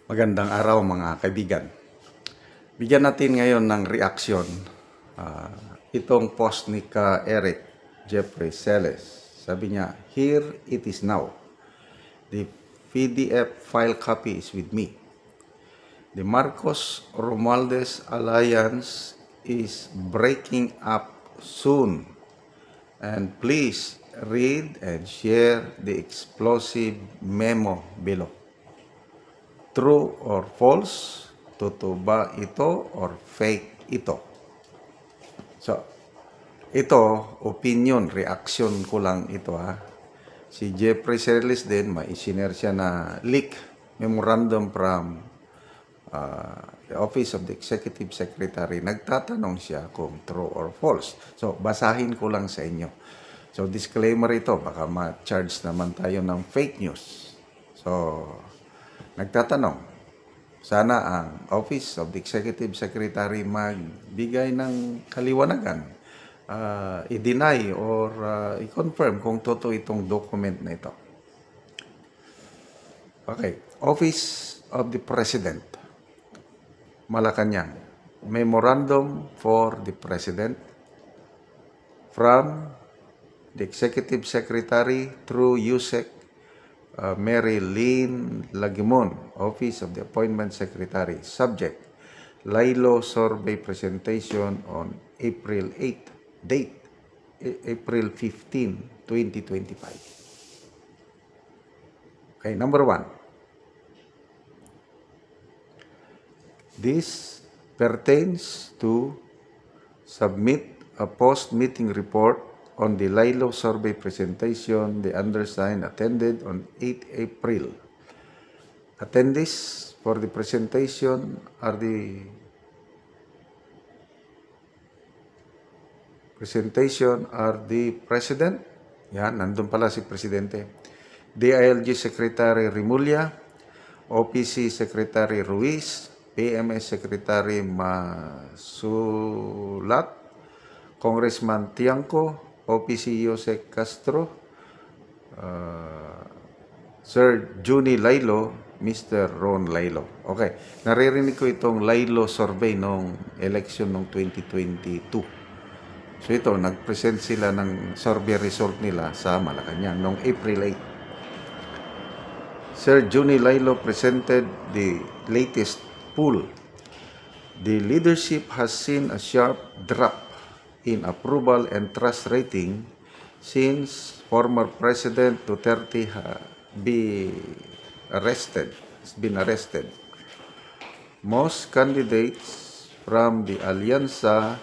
Magandang araw mga kaibigan. Bigyan natin ngayon ng reaksyon itong post ni Eric Jeffrey Celes. Sabi niya, "Here it is now. The PDF file copy is with me. The Marcos-Romualdez alliance is breaking up soon. And please read and share the explosive memo below. True or false? Totoo ba ito or fake ito?" So, ito, opinion, reaction ko lang ito ha. Si Jeffrey Celes din, may isinare siya na leak memorandum from the Office of the Executive Secretary. Nagtatanong siya kung true or false. So, basahin ko lang sa inyo. So, disclaimer ito, baka ma-charge naman tayo ng fake news. So, nagtatanong, sana ang Office of the Executive Secretary magbigay ng kaliwanagan, i-deny or i-confirm kung totoo itong document na ito. Okay, Office of the President, Malacanang, Memorandum for the President from the Executive Secretary through USEC Mary Lynn Lagimon, Office of the Appointment Secretary. Subject, Lailo Survey Presentation on April 8. Date, April 15, 2025. Okay, number 1. This pertains to submit a post-meeting report on the Lailo survey presentation the undersigned attended on 8 April. Attendees for the presentation are the President. Yan, nandun pala si Presidente. DILG Secretary Rimulya, OPC Secretary Ruiz, PMS Secretary Masulat, Congressman Tiangco, OPC Jose Castro, Sir Juni Lailo, Mr. Ron Lailo. Okay, naririnig ko itong Lailo survey nung election ng 2022. So ito, nag-present sila ng survey result nila sa Malacanang noong April 8. Sir Juni Lailo presented the latest poll. The leadership has seen a sharp drop in approval and trust rating since former President Duterte has been arrested. Most candidates from the Alianza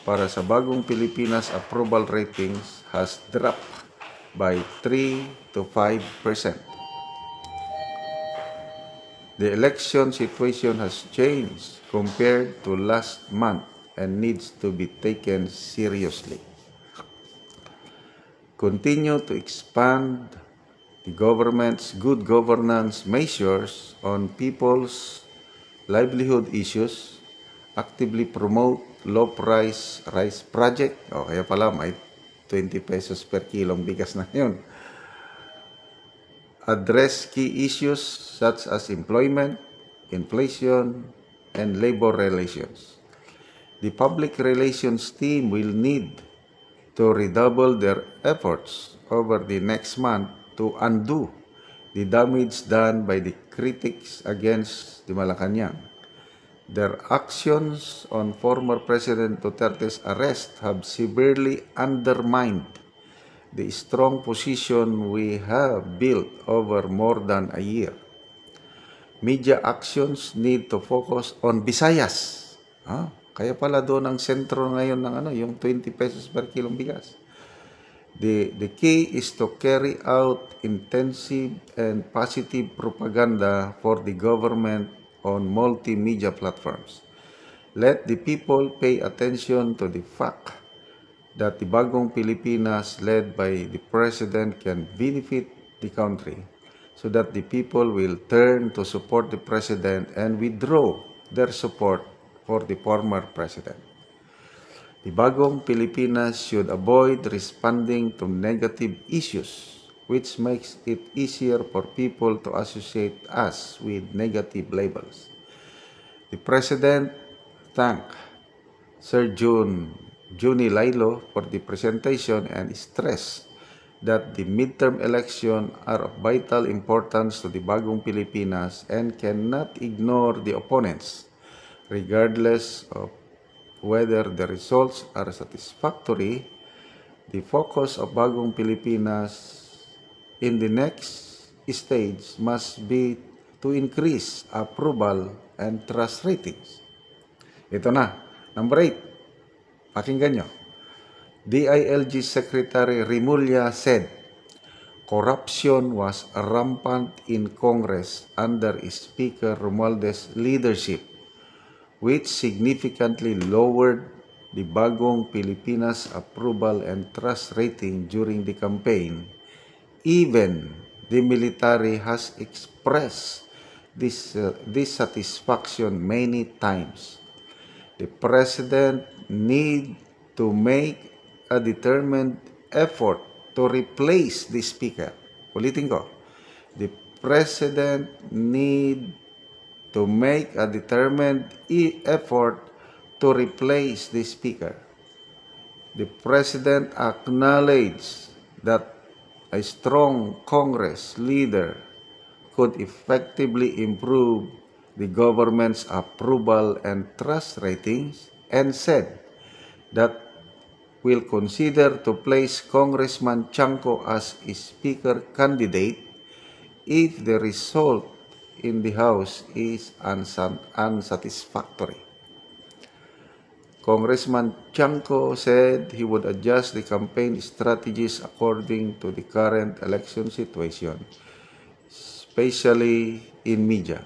para sa Bagong Pilipinas approval ratings has dropped by 3 to 5%. The election situation has changed compared to last month and needs to be taken seriously. Continue to expand the government's good governance measures on people's livelihood issues, actively promote low price rice project. O kaya pala may 20 pesos per kilong bigas na yun. Address key issues such as employment, inflation, and labor relations. The public relations team will need to redouble their efforts over the next month to undo the damage done by the critics against the Malacanang. Their actions on former President Duterte's arrest have severely undermined the strong position we have built over more than a year. Media actions need to focus on Visayas. Kaya pala doon ang sentro ngayon ng yung 20 pesos per kilong bigas. The key is to carry out intensive and positive propaganda for the government on multimedia platforms. Let the people pay attention to the fact that the Bagong Pilipinas led by the President can benefit the country, so that the people will turn to support the President and withdraw their support for the former President. The Bagong Pilipinas should avoid responding to negative issues which makes it easier for people to associate us with negative labels. The President thanked Sir Juni Lailo for the presentation and stressed that the midterm election are of vital importance to the Bagong Pilipinas and cannot ignore the opponents, regardless of whether the results are satisfactory. The focus of Bagong Pilipinas in the next stage must be to increase approval and trust ratings. Ito na, number 8. Pakinggan nyo. DILG Secretary Rimulya said, corruption was rampant in Congress under Speaker Romualdez leadership, which significantly lowered the Bagong Pilipinas approval and trust rating during the campaign. Even the military has expressed this dissatisfaction many times. The President need to make a determined effort to replace the Speaker. Ulitin ko. The President need to make a determined effort to replace the Speaker. The President acknowledged that a strong Congress leader could effectively improve the government's approval and trust ratings and said that will consider to place Congressman Chanco as a Speaker candidate if the result in the House is unsatisfactory. Congressman Chanco said he would adjust the campaign strategies according to the current election situation, especially in media.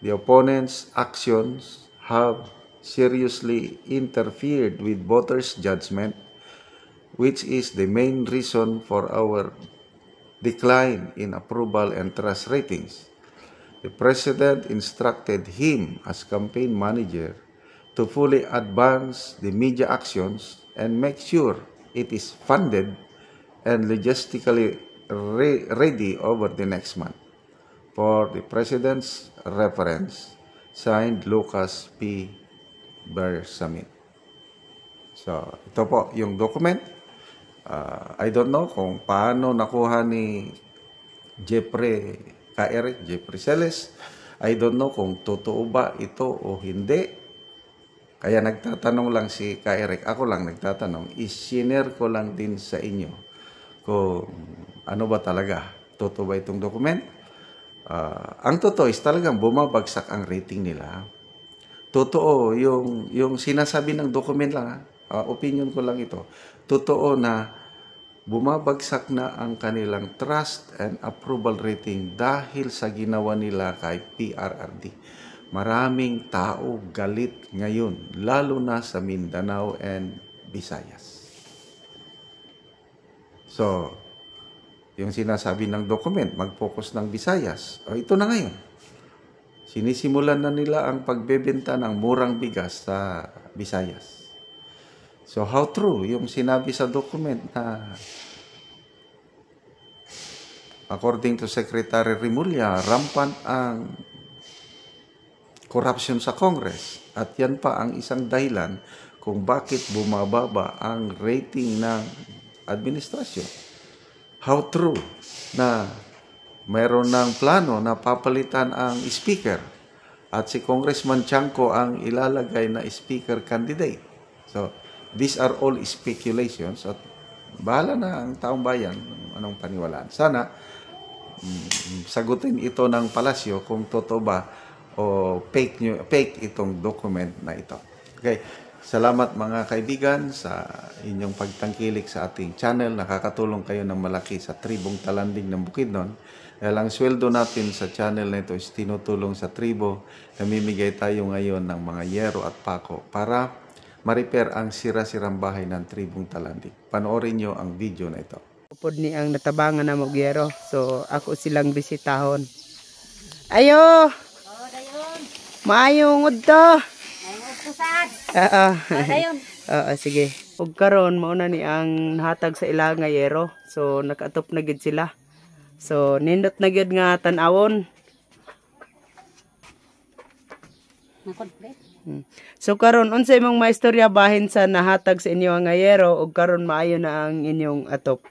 The opponents' actions have seriously interfered with voters' judgment, which is the main reason for our decline in approval and trust ratings. The President instructed him as campaign manager to fully advance the media actions and make sure it is funded and logistically ready over the next month. For the President's reference, signed Lucas P. Bersamin. So, ito po yung document. I don't know kung paano nakuha ni Jeffrey Celes. I don't know kung totoo ba ito o hindi. Kaya nagtatanong lang si Eric. Ako lang nagtatanong. I-share ko lang din sa inyo kung ano ba talaga. Totoo ba itong document? Ang totoo is talagang bumabagsak ang rating nila. Totoo, yung sinasabi ng document lang, opinion ko lang ito. Totoo na bumabagsak na ang kanilang trust and approval rating dahil sa ginawa nila kay PRRD. Maraming tao galit ngayon, lalo na sa Mindanao and Visayas. So, yung sinasabi ng document, mag-focus ng Visayas. Ito na ngayon. Sinisimulan na nila ang pagbebenta ng murang bigas sa Visayas. So, how true yung sinabi sa document na according to Secretary Rimulya, rampant ang corruption sa Congress. At yan pa ang isang dahilan kung bakit bumababa ang rating ng administrasyon. How true na mayroon ng plano na papalitan ang speaker at si Congressman Chanco ang ilalagay na speaker candidate. So, these are all speculations at bahala na ang taong bayan anong paniwalaan. Sana sagutin ito ng palasyo kung totoo ba o fake itong document na ito. Okay. Salamat mga kaibigan sa inyong pagtangkilik sa ating channel. Nakakatulong kayo ng malaki sa tribong Talanding ng Bukidnon. Dahil ang sweldo natin sa channel na ito is tinutulong sa tribo. Namimigay tayo ngayon ng mga yero at pako para ma-repair ang sira-sirang bahay ng tribong Talanding. Panoorin nyo ang video na ito. Upod ni ang natabangan na magyero. So ako silang bisitahon. Ayo! Maayong udto. Oo. Oo, sige. Ug karon mao na ni ang nahatag sa ilang nga yero. So nakaatop na gid sila. So nindot na gyud nga tan-awon. Nakod pre. So karon unsay imong maistorya bahin sa nahatag sa inyo ang yero ug karon maayo na ang inyong atop?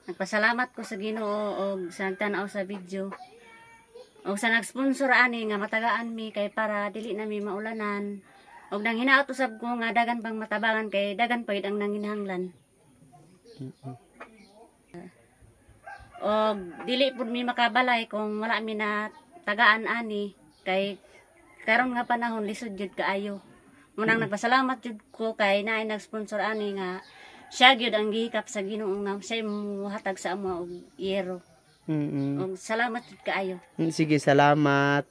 Nagpasalamat ko sa Ginoo og sa nagtan-aw sa video. Og sa nag-sponsor ani nga matagaan mi kay para dili na mi maulanan. Og nang hinaot usab ko nga dagan pang matabangan kay dagan pa ang nanginhanglan. Og dili pud mi makabalay kung wala mi na tagaan ani kay karon nga panahon lisod jud kaayo. Munang nagpasalamat jud ko kay naay nag-sponsor ani nga siya gyud ang gihikap sa Ginoo nga siya mohatag sa amo og yero. Og salamat jud kaayo. Sige, salamat.